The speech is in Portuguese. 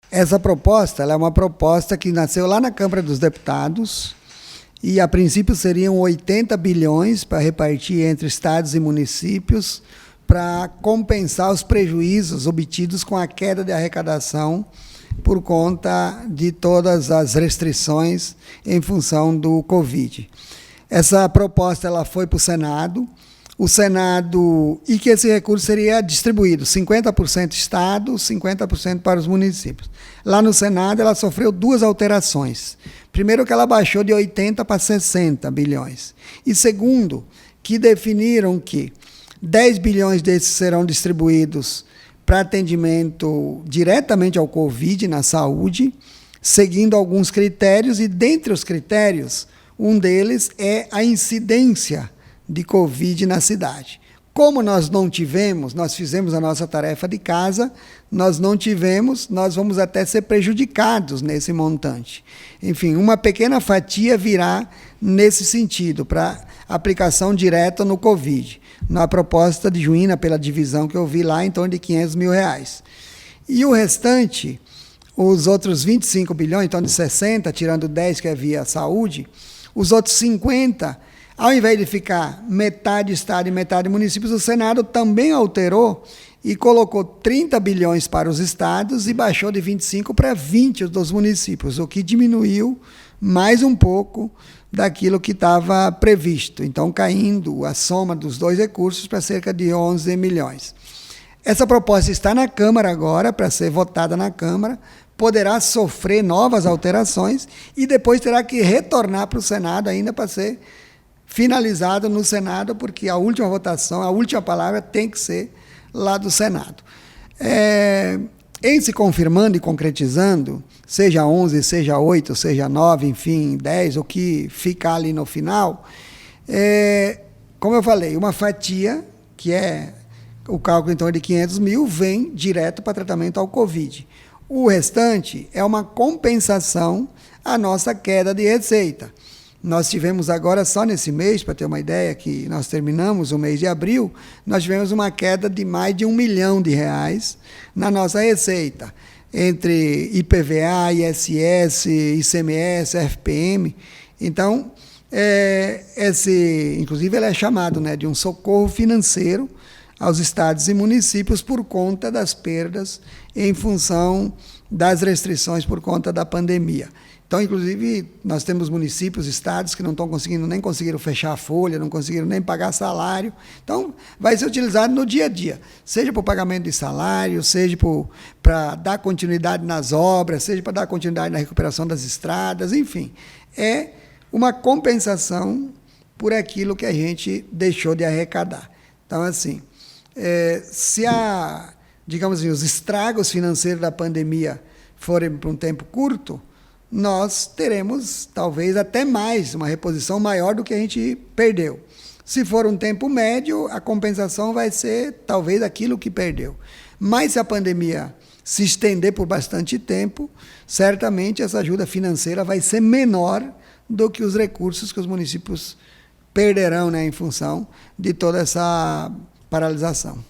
Essa proposta, ela é uma proposta que nasceu lá na Câmara dos Deputados e, a princípio, seriam 80 bilhões para repartir entre estados e municípios para compensar os prejuízos obtidos com a queda de arrecadação por conta de todas as restrições em função do Covid. Essa proposta ela foi para o Senado, e que esse recurso seria distribuído 50% Estado, 50% para os municípios. Lá no Senado ela sofreu duas alterações. Primeiro, que ela baixou de 80 para 60 bilhões. E segundo, que definiram que 10 bilhões desses serão distribuídos para atendimento diretamente ao Covid na saúde, seguindo alguns critérios, e dentre os critérios, um deles é a incidência de Covid na cidade. Como nós não tivemos, nós fizemos a nossa tarefa de casa, nós não tivemos, nós vamos até ser prejudicados nesse montante. Enfim, uma pequena fatia virá nesse sentido, para aplicação direta no Covid, na proposta de Juína, pela divisão que eu vi lá, em torno de R$500 mil. E o restante, os outros 25 bilhões, então de 60, tirando 10 que é via saúde, os outros 50, ao invés de ficar metade Estado e metade municípios, o Senado também alterou e colocou 30 bilhões para os estados e baixou de 25 para 20 dos municípios, o que diminuiu mais um pouco daquilo que estava previsto. Então, caindo a soma dos dois recursos para cerca de 11 milhões. Essa proposta está na Câmara agora, para ser votada na Câmara, poderá sofrer novas alterações e depois terá que retornar para o Senado ainda para ser finalizado no Senado, porque a última votação, a última palavra tem que ser lá do Senado. Em se confirmando e concretizando, seja 11, seja 8, seja 9, enfim, 10, o que ficar ali no final, como eu falei, uma fatia, que é o cálculo em torno de 500 mil, vem direto para tratamento ao Covid. O restante é uma compensação à nossa queda de receita. Nós tivemos agora, só nesse mês, para ter uma ideia, que nós terminamos o mês de abril, nós tivemos uma queda de mais de R$1 milhão na nossa receita, entre IPVA, ISS, ICMS, FPM. Então, inclusive, ele é chamado, né, de um socorro financeiro aos estados e municípios por conta das perdas em função das restrições por conta da pandemia. Então, inclusive, nós temos municípios, estados que não estão conseguindo, nem conseguiram fechar a folha, não conseguiram nem pagar salário. Então, vai ser utilizado no dia a dia, seja para o pagamento de salário, seja para dar continuidade nas obras, seja para dar continuidade na recuperação das estradas, enfim. É uma compensação por aquilo que a gente deixou de arrecadar. Então, assim, se digamos assim, os estragos financeiros da pandemia forem por um tempo curto, nós teremos, talvez, até mais, uma reposição maior do que a gente perdeu. Se for um tempo médio, a compensação vai ser, talvez, aquilo que perdeu. Mas se a pandemia se estender por bastante tempo, certamente essa ajuda financeira vai ser menor do que os recursos que os municípios perderão, né, em função de toda essa paralisação.